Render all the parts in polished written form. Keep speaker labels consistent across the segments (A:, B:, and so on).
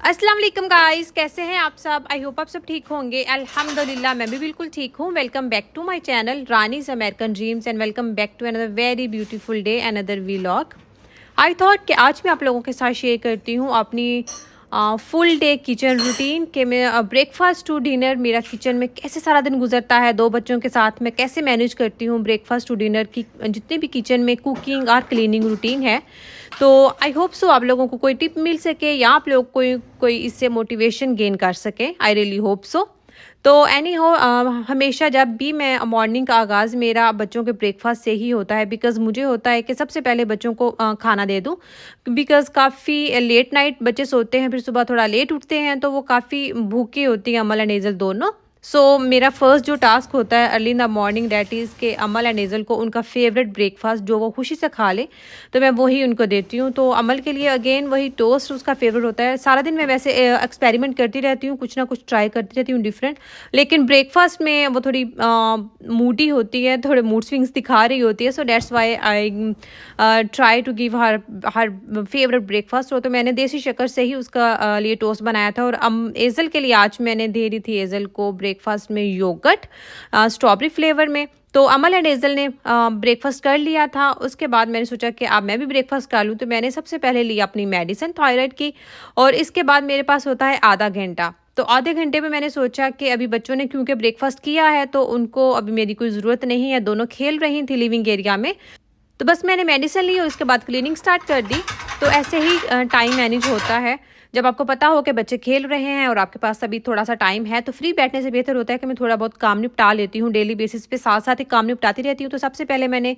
A: अस्सलाम वालेकुम गाइस, कैसे हैं आप सब। आई होप आप सब ठीक होंगे। अल्हम्दुलिल्लाह मैं भी बिल्कुल ठीक हूँ। Welcome back to my channel Rani's American dreams and welcome back to another very beautiful day another vlog. I thought कि आज मैं आप लोगों के साथ शेयर करती हूँ अपनी फुल डे किचन रूटीन कि मैं ब्रेकफास्ट टू डिनर मेरा किचन में कैसे सारा दिन गुजरता है। दो बच्चों के साथ मैं कैसे मैनेज करती हूँ ब्रेकफास्ट टू डिनर की जितने भी किचन में कुकिंग और क्लीनिंग रूटीन है। तो आई होप सो आप लोगों को कोई टिप मिल सके या आप लोग कोई कोई इससे मोटिवेशन गेन कर सके। I really hope so. तो एनी हो हमेशा जब भी मैं मॉर्निंग का आगाज़ मेरा बच्चों के ब्रेकफास्ट से ही होता है, बिकॉज़ मुझे होता है कि सबसे पहले बच्चों को खाना दे दूं, बिकॉज़ काफ़ी लेट नाइट बच्चे सोते हैं, फिर सुबह थोड़ा लेट उठते हैं, तो वो काफ़ी भूखी होती हैं अमल एंड हेज़ल दोनों। सो मेरा फर्स्ट जो टास्क होता है early in the morning that is के अमल एंड हेज़ल को उनका फेवरेट ब्रेकफास्ट जो वो खुशी से खा ले, तो मैं वही उनको देती हूँ। तो अमल के लिए अगेन वही टोस्ट उसका फेवरेट होता है। सारा दिन मैं वैसे एक्सपेरिमेंट करती रहती हूँ, कुछ ना कुछ ट्राई करती रहती हूँ डिफरेंट, लेकिन ब्रेकफास्ट में वो थोड़ी मूडी होती है, थोड़े मूड स्विंग्स दिखा रही होती है। So that's why I try to give her her favourite breakfast. तो मैंने देसी शक्कर से ही उसका लिए टोस्ट बनाया था। और एज़ल के लिए आज मैंने दे रही थी एज़ल को ब्रेकफास्ट में योगर्ट स्ट्रॉबेरी फ्लेवर में। तो अमल एंड एज़ल ने ब्रेकफास्ट कर लिया था। उसके बाद मैंने सोचा कि अब मैं भी ब्रेकफास्ट कर लूँ, तो मैंने सबसे पहले लिया अपनी मेडिसिन थायराइड की। और इसके बाद मेरे पास होता है आधा घंटा। तो आधे घंटे में मैंने सोचा कि अभी बच्चों ने क्योंकि ब्रेकफास्ट किया है तो उनको अभी मेरी कोई ज़रूरत नहीं है, दोनों खेल रही थी लिविंग एरिया में। तो बस मैंने मेडिसिन ली और उसके बाद क्लीनिंग स्टार्ट कर दी। तो ऐसे ही टाइम मैनेज होता है। जब आपको पता हो कि बच्चे खेल रहे हैं और आपके पास अभी थोड़ा सा टाइम है, तो फ्री बैठने से बेहतर होता है कि मैं थोड़ा बहुत काम निपटा लेती हूँ डेली बेसिस पे, साथ साथ ही काम निपटाती रहती हूँ। तो सबसे पहले मैंने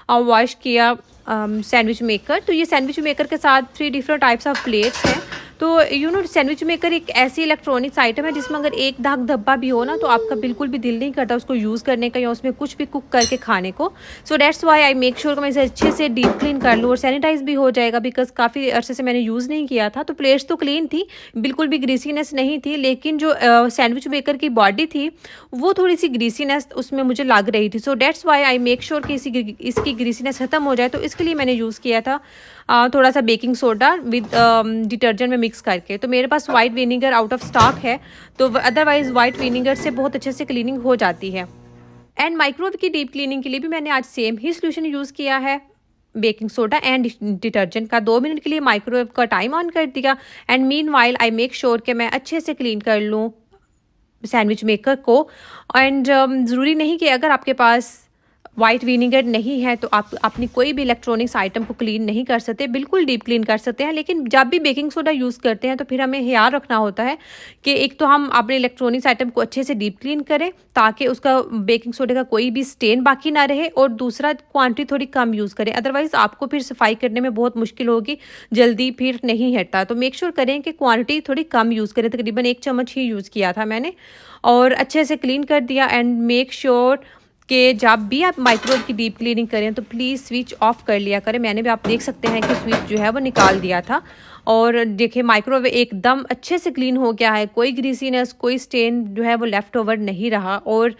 A: वॉश किया सैंडविच मेकर। तो ये सैंडविच मेकर के साथ 3 डिफरेंट टाइप्स ऑफ प्लेट्स हैं। तो सैंडविच मेकर एक ऐसी इलेक्ट्रॉनिक्स आइटम है जिसमें अगर एक दाग धब्बा भी हो ना, तो आपका बिल्कुल भी दिल नहीं करता उसको यूज़ करने का या उसमें कुछ भी कुक करके खाने को। सो that's why I make sure कि मैं इसे अच्छे से डीप क्लीन कर लूँ और सैनिटाइज भी हो जाएगा, बिकॉज काफ़ी अरसे से मैंने यूज़ नहीं किया था। तो प्लेट्स तो क्लीन थी, बिल्कुल भी ग्रीसीनेस नहीं थी, लेकिन जो सैंडविच मेकर की बॉडी थी वो थोड़ी सी ग्रीसीनेस उसमें मुझे लग रही थी। सो that's why I make sure कि इसकी ग्रीसीनेस ख़त्म हो जाए। तो इसके लिए मैंने यूज़ किया था थोड़ा सा बेकिंग सोडा विद डिटर्जेंट में मिक्स करके। तो मेरे पास white vinegar out of stock है, तो अदरवाइज़ वाइट विनीगर से बहुत अच्छे से क्लीनिंग हो जाती है। एंड माइक्रोवेव की डीप क्लीनिंग के लिए भी मैंने आज सेम ही सोल्यूशन यूज़ किया है, बेकिंग सोडा एंड डिटर्जेंट का। 2 मिनट के लिए माइक्रोवेव का टाइम ऑन कर दिया। And mean while I make sure कि मैं अच्छे से क्लीन कर लूँ सैंडविच मेकर को। एंड ज़रूरी नहीं कि अगर आपके पास वाइट विनीगर नहीं है तो आप अपनी कोई भी इलेक्ट्रॉनिक्स आइटम को क्लीन नहीं कर सकते, बिल्कुल डीप क्लीन कर सकते हैं। लेकिन जब भी बेकिंग सोडा यूज़ करते हैं तो फिर हमें ख्याल रखना होता है कि एक तो हम अपने इलेक्ट्रॉनिक्स आइटम को अच्छे से डीप क्लीन करें ताकि उसका बेकिंग सोडे का कोई भी स्टेन बाकी ना रहे, और दूसरा क्वांटिटी थोड़ी कम यूज़ करें, अदरवाइज़ आपको फिर सफाई करने में बहुत मुश्किल होगी, जल्दी फिर नहीं हटता। तो मेक श्योर करें कि क्वांटिटी थोड़ी कम यूज़ करें, तकरीबन 1 चम्मच ही यूज़ किया था मैंने और अच्छे से क्लीन कर दिया। एंड मेक श्योर कि जब भी आप माइक्रोवेव की डीप क्लीनिंग करें तो प्लीज़ स्विच ऑफ कर लिया करें। मैंने भी, आप देख सकते हैं कि स्विच जो है वो निकाल दिया था और देखिए माइक्रोवेव एकदम अच्छे से क्लीन हो गया है, कोई ग्रीसीनेस कोई स्टेन जो है वो लेफ़्ट ओवर नहीं रहा। और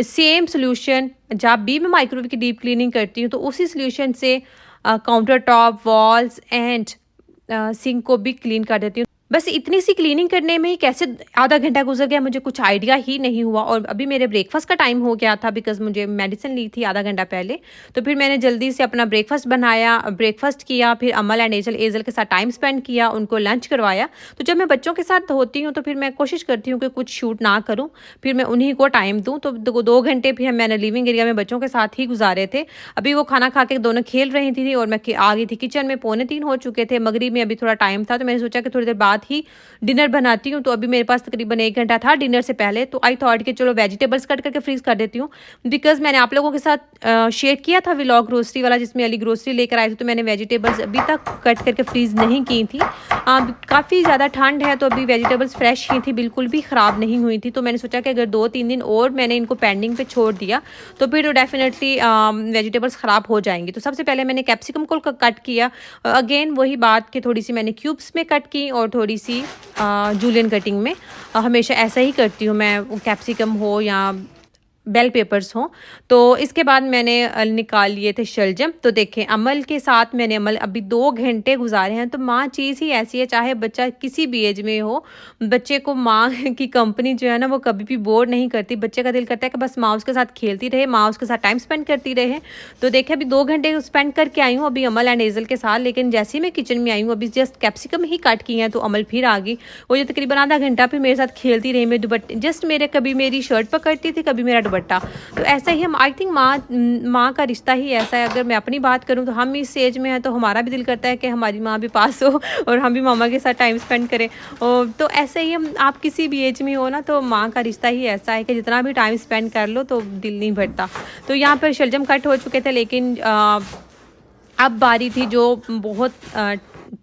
A: सेम सोल्यूशन जब भी मैं माइक्रोवेव की डीप क्लीनिंग करती हूँ तो उसी सोल्यूशन से counter top, walls and sink को भी क्लीन कर देती हूँ। बस इतनी सी क्लीनिंग करने में ही कैसे आधा घंटा गुजर गया मुझे कुछ आइडिया ही नहीं हुआ। और अभी मेरे ब्रेकफास्ट का टाइम हो गया था, बिकॉज मुझे मेडिसिन ली थी आधा घंटा पहले। तो फिर मैंने जल्दी से अपना ब्रेकफास्ट बनाया, ब्रेकफास्ट किया, फिर अमल एंड एज़ल के साथ टाइम स्पेंड किया, उनको लंच करवाया। तो जब मैं बच्चों के साथ होती हूँ तो फिर मैं कोशिश करती हूँ कि कुछ शूट ना करूँ, फिर मैं उन्हीं को टाइम दूँ। तो 2 घंटे फिर मैंने लिविंग एरिया में बच्चों के साथ ही गुजारे थे। अभी वो खाना खा के दोनों खेल रही थी और मैं आ गई थी किचन में, 2:45 हो चुके थे, मगरिब में अभी थोड़ा टाइम था। तो मैंने सोचा कि थोड़ी देर बाद ही डिनर बनाती हूँ। तो अभी मेरे पास तकरीबन 1 घंटा था डिनर से पहले। तो आई थॉट कि चलो वेजिटेबल्स कट करके फ्रीज कर देती हूँ, बिकॉज मैंने आप लोगों के साथ शेयर किया था व्लॉग ग्रोसरी वाला जिसमें अली ग्रोसरी लेकर आई थी। तो मैंने वेजिटेबल्स अभी तक कट करके फ्रीज नहीं की थी। काफ़ी ज़्यादा ठंड है तो अभी वेजिटेबल्स फ्रेश ही थी, बिल्कुल भी ख़राब नहीं हुई थी। तो मैंने सोचा कि अगर 2-3 दिन और मैंने इनको पेंडिंग पे छोड़ दिया तो फिर डेफिनेटली वेजिटेबल्स ख़राब हो जाएंगी। तो सबसे पहले मैंने कैप्सिकम को कट किया। अगेन वही बात कि थोड़ी सी मैंने क्यूब्स में कट की और थोड़ी सी जूलियन कटिंग में। हमेशा ऐसा ही करती हूँ मैं, कैप्सिकम हो या बेल पेपर्स हों। तो इसके बाद मैंने निकाल लिए थे शलजम। तो देखें अमल के साथ मैंने अमल अभी 2 घंटे गुज़ारे हैं। तो माँ चीज़ ही ऐसी है, चाहे बच्चा किसी भी एज में हो, बच्चे को माँ की कंपनी जो है ना वो कभी भी बोर नहीं करती। बच्चे का दिल करता है कि बस माँ उसके साथ खेलती रहे, माँ उसके साथ टाइम स्पेंड करती रहे। तो देखें अभी 2 घंटे स्पेंड करके आई हूँ अभी अमल एंड हेज़ल के साथ, लेकिन जैसे ही मैं किचन में आई हूँ अभी जस्ट कैप्सिकम ही काट की हैं तो अमल फिर आ गई। वो जो तकरीबन आधा घंटा फिर मेरे साथ खेलती रही, मेरे दुपट्टे जस्ट मेरे कभी मेरी शर्ट पकड़ती थी, कभी मेरा दुपट्टा। तो ऐसा ही हम आई थिंक माँ का रिश्ता ही ऐसा है। अगर मैं अपनी बात करूँ तो हम इस एज में हैं तो हमारा भी दिल करता है कि हमारी माँ भी पास हो और हम भी मामा के साथ टाइम स्पेंड करें। और तो ऐसे ही हम आप किसी भी एज में हो ना तो माँ का रिश्ता ही ऐसा है कि जितना भी टाइम स्पेंड कर लो तो दिल नहीं भरता। तो यहाँ पर शलजम कट हो चुके थे, लेकिन अब बारी थी जो बहुत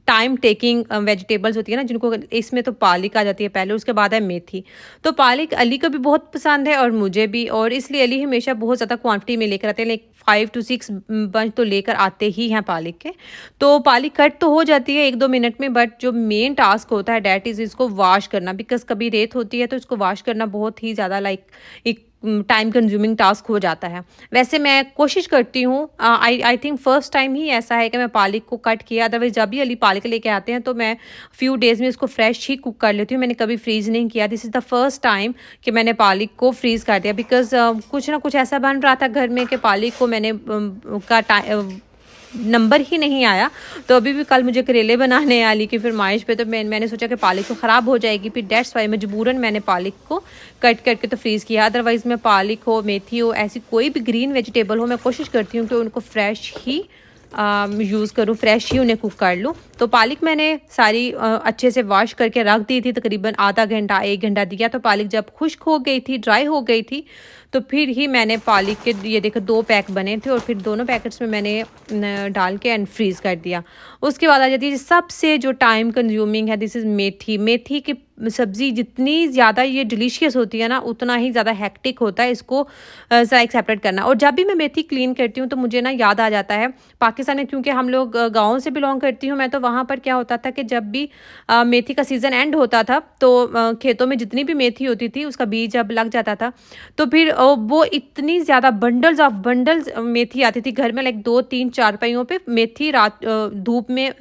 A: टाइम टेकिंग वेजिटेबल्स होती है ना, जिनको इसमें तो पालक आ जाती है पहले, उसके बाद है मेथी। तो पालक अली को भी बहुत पसंद है और मुझे भी, और इसलिए अली हमेशा बहुत ज़्यादा क्वांटिटी में लेकर आते हैं, लाइक 5 to 6 बंच तो लेकर आते ही हैं पालक के। तो पालक कट तो हो जाती है 1-2 मिनट में, बट जो मेन टास्क होता है डैट इज़ इसको वॉश करना, बिकॉज कभी रेत होती है तो इसको वॉश करना बहुत ही ज़्यादा लाइक एक टाइम कंज्यूमिंग टास्क हो जाता है। वैसे मैं कोशिश करती हूँ, आई थिंक फर्स्ट टाइम ही ऐसा है कि मैं पालक को कट किया, अदरवाइज जब भी अली पालक लेके आते हैं तो मैं फ्यू डेज़ में इसको फ्रेश ही कुक कर लेती हूँ। मैंने कभी फ्रीज़ नहीं किया, this is the first time कि मैंने पालक को फ्रीज़ कर दिया, बिकॉज कुछ ना कुछ ऐसा बन रहा था घर में कि पालक को मैंने नंबर ही नहीं आया। तो अभी भी कल मुझे करेले बनाने हैं अली की फरमाइश पे, तो मैंने सोचा कि पालक तो ख़राब हो जाएगी, फिर डेट्स वाई मजबूरन मैंने पालक को कट करके तो फ्रीज़ किया। अदरवाइज़ मैं पालक हो, मेथी हो, ऐसी कोई भी ग्रीन वेजिटेबल हो, मैं कोशिश करती हूँ कि उनको फ्रेश ही यूज़ करूँ, फ्रेश ही उन्हें कुक कर लूँ। तो पालक मैंने सारी अच्छे से वॉश करके रख दी थी, तकरीबन आधा घंटा 1 घंटा दिया। तो पालक जब खुश्क हो गई थी, ड्राई हो गई थी, तो फिर ही मैंने पालक के ये देखो 2 पैक बने थे और फिर दोनों पैकेट्स में मैंने डाल के एंड फ्रीज़ कर दिया। उसके बाद आ जाती है सबसे जो टाइम कंज्यूमिंग है, दिस इज़ मेथी। मेथी की सब्ज़ी जितनी ज़्यादा ये डिलीशियस होती है ना, उतना ही ज़्यादा हेक्टिक होता है इसको सेपरेट करना। और जब भी मैं मेथी क्लीन करती हूँ तो मुझे ना याद आ जाता है पाकिस्तान में, क्योंकि हम लोग गाँव से बिलोंग करती हूँ मैं, तो वहाँ पर क्या होता था कि जब भी मेथी का सीज़न एंड होता था तो खेतों में जितनी भी मेथी होती थी उसका बीज जब लग जाता था तो फिर वो इतनी ज़्यादा बंडल्स मेथी आती थी घर में, लाइक 2-3 चारपाइयों पे मेथी रात धूप में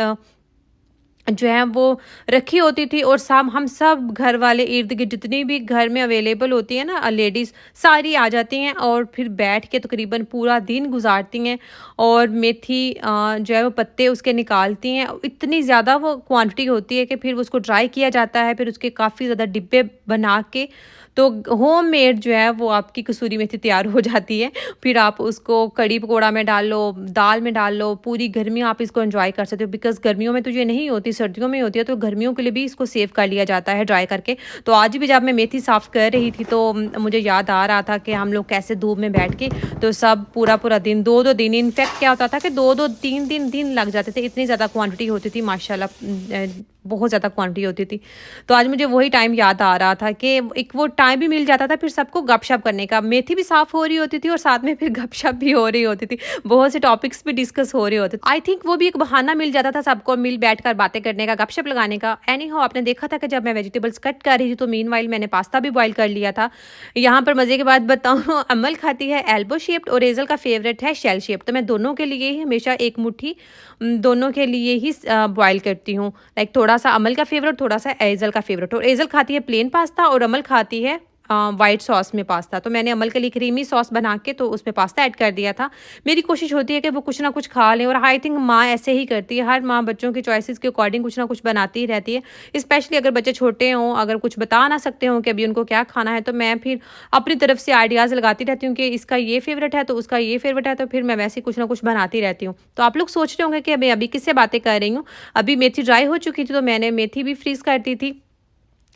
A: जो है वो रखी होती थी। और हम सब घर वाले इर्द गिर्द जितनी भी घर में अवेलेबल होती है ना लेडीज़, सारी आ जाती हैं और फिर बैठ के तकरीबन पूरा दिन गुजारती हैं और मेथी जो है वो पत्ते उसके निकालती हैं। इतनी ज़्यादा वो क्वांटिटी होती है कि फिर उसको ड्राई किया जाता है, फिर उसके काफ़ी ज़्यादा डिब्बे बना के तो होममेड जो है वो आपकी कसूरी मेथी तैयार हो जाती है। फिर आप उसको कड़ी पकौड़ा में डाल लो, दाल में डाल लो, पूरी गर्मी आप इसको एंजॉय कर सकते हो, बिकॉज़ गर्मियों में तो ये नहीं होती, सर्दियों में होती है। तो गर्मियों के लिए भी इसको सेव कर लिया जाता है ड्राई करके। तो आज भी जब मैं मेथी साफ़ कर रही थी तो मुझे याद आ रहा था कि हम लोग कैसे धूप में बैठ के तो सब पूरा दिन 2-2 दिन, इनफैक्ट क्या होता था कि 2-2 3-3 दिन लग जाते थे, इतनी ज़्यादा क्वांटिटी होती थी माशाल्लाह, बहुत ज़्यादा क्वांटिटी होती थी। तो आज मुझे वही टाइम याद आ रहा था कि एक वो टाइम भी मिल जाता था फिर सबको गपशप करने का। मेथी भी साफ़ हो रही होती थी और साथ में फिर गपशप भी हो रही होती थी, बहुत से टॉपिक्स भी डिस्कस हो रहे होते थे। आई थिंक वो भी एक बहाना मिल जाता था सबको मिल बैठ कर बातें करने का, गपशप लगाने का। एनी हाउ आपने देखा था कि जब मैं वेजिटेबल्स कट कर रही थी तो मीनवाइल मैंने पास्ता भी बॉयल कर लिया था। यहाँ पर मज़े की बात बताऊँ, अमल खाती है एल्बो शेप्ड और हेज़ल का फेवरेट है शेल शेप्ड। तो मैं दोनों के लिए ही हमेशा एक मुट्ठी दोनों के लिए ही बॉयल करती हूँ, लाइक थोड़ा सा अमल का फेवरेट, थोड़ा सा एज़ल का फेवरेट। और एज़ल खाती है प्लेन पास्ता और अमल खाती है वाइट सॉस में पास्ता। तो मैंने अमल के लिए क्रीमी सॉस बना के तो उसमें पास्ता ऐड कर दिया था। मेरी कोशिश होती है कि वो कुछ ना कुछ खा लें और आई थिंक माँ ऐसे ही करती है, हर माँ बच्चों की चॉइसेस के अकॉर्डिंग कुछ ना कुछ बनाती ही रहती है। स्पेशली अगर बच्चे छोटे हों, अगर कुछ बता ना सकते हों कि अभी उनको क्या खाना है, तो मैं फिर अपनी तरफ से आइडियाज़ लगाती रहती हूँ कि इसका ये फेवरेट है तो उसका ये फेवरेट है, तो फिर मैं वैसे कुछ ना कुछ बनाती रहती हूँ। तो आप लोग सोच रहे होंगे कि मैं अभी किससे बातें कर रही हूँ। अभी मेथी ड्राई हो चुकी थी तो मैंने मेथी भी फ्रीज़ कर दी थी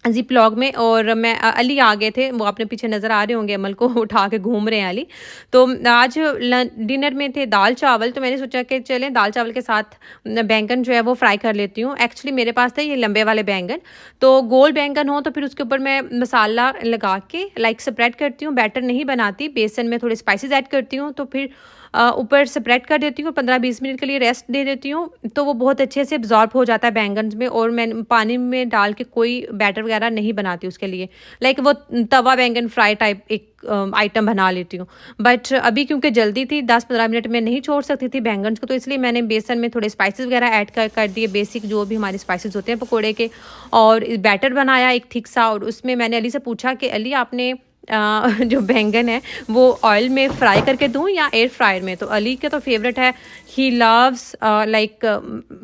A: ज़िप लॉग में, और मैं अली आ गए थे, वो अपने पीछे नज़र आ रहे होंगे, अमल को उठा के घूम रहे हैं अली। तो आज डिनर में थे दाल चावल, तो मैंने सोचा कि चलें दाल चावल के साथ बैंगन जो है वो फ्राई कर लेती हूँ। एक्चुअली मेरे पास थे ये लंबे वाले बैंगन, तो गोल बैंगन हो तो फिर उसके ऊपर मैं मसाला लगा के लाइक स्प्रेड करती हूँ, बैटर नहीं बनाती, बेसन में थोड़े स्पाइसेस ऐड करती हूँ, तो फिर ऊपर स्प्रेड कर देती हूँ, 15-20 मिनट के लिए रेस्ट दे देती हूँ, तो वो बहुत अच्छे से एब्जॉर्ब हो जाता है बैंगन में। और मैं पानी में डाल के कोई बैटर वगैरह नहीं बनाती उसके लिए, लाइक वो तवा बैंगन फ्राई टाइप एक आइटम बना लेती हूँ। बट अभी क्योंकि जल्दी थी, 10-15 मिनट में नहीं छोड़ सकती थी बैंगन को, तो इसलिए मैंने बेसन में थोड़े स्पाइसेस वगैरह ऐड कर दिए, बेसिक जो भी हमारे स्पाइसेस होते हैं पकोड़े के। और बैटर बनाया एक थिक सा, और उसमें मैंने अली से पूछा कि अली आपने जो बैंगन है वो ऑयल में फ्राई करके दूं या एयर फ्रायर में। तो अली के तो फेवरेट है, he loves like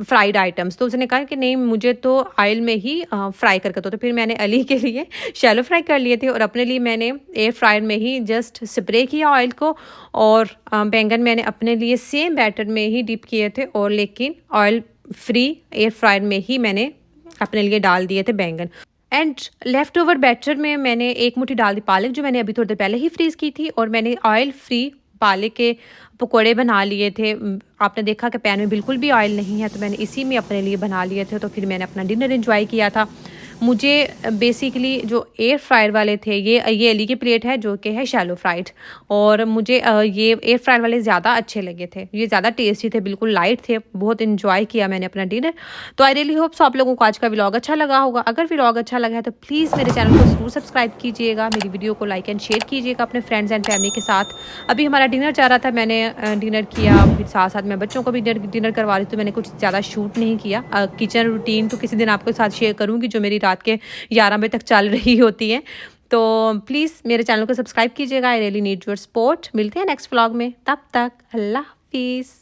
A: fried items, तो उसने कहा कि नहीं मुझे तो ऑयल में ही फ्राई करके दो। तो फिर मैंने अली के लिए शैलो फ्राई कर लिए थे, और अपने लिए मैंने एयर फ्रायर में ही जस्ट स्प्रे किया ऑयल को। और बैंगन मैंने अपने लिए सेम बैटर में ही डिप किए थे, और लेकिन ऑयल फ्री एयर फ्रायर में ही मैंने अपने लिए डाल दिए थे बैंगन। एंड लेफ़्ट ओवर बैटर में मैंने एक मुट्ठी डाल दी पालक, जो मैंने अभी थोड़ी देर पहले ही फ्रीज़ की थी, और मैंने ऑयल फ्री पालक के पकोड़े बना लिए थे। आपने देखा कि पैन में बिल्कुल भी ऑयल नहीं है, तो मैंने इसी में अपने लिए बना लिए थे। तो फिर मैंने अपना डिनर एंजॉय किया था। मुझे बेसिकली जो एयर फ्रायर वाले थे, ये अली की प्लेट है जो कि है शैलो फ्राइड, और मुझे ये एयर फ्रायर वाले ज़्यादा अच्छे लगे थे, ये ज़्यादा टेस्टी थे, बिल्कुल लाइट थे, बहुत इन्जॉय किया मैंने अपना डिनर। तो आई रियली होप सो आप लोगों को आज का व्लॉग अच्छा लगा होगा। अगर व्लॉग अच्छा लगा है तो प्लीज़ मेरे चैनल को ज़रूर सब्सक्राइब कीजिएगा, मेरी वीडियो को लाइक एंड शेयर कीजिएगा अपने फ्रेंड्स एंड फैमिली के साथ। अभी हमारा डिनर जा रहा था, मैंने डिनर किया, फिर साथ साथ मैं बच्चों को भी डिनर करवा रही थी, तो मैंने कुछ ज़्यादा शूट नहीं किया। किचन रूटीन तो किसी दिन आपके साथ शेयर करूँगी, जो मेरी रात के 11 बजे तक चल रही होती है। तो प्लीज़ मेरे चैनल को सब्सक्राइब कीजिएगा। I really need your support. मिलते हैं नेक्स्ट व्लॉग में, तब तक अल्लाह हाफिज़।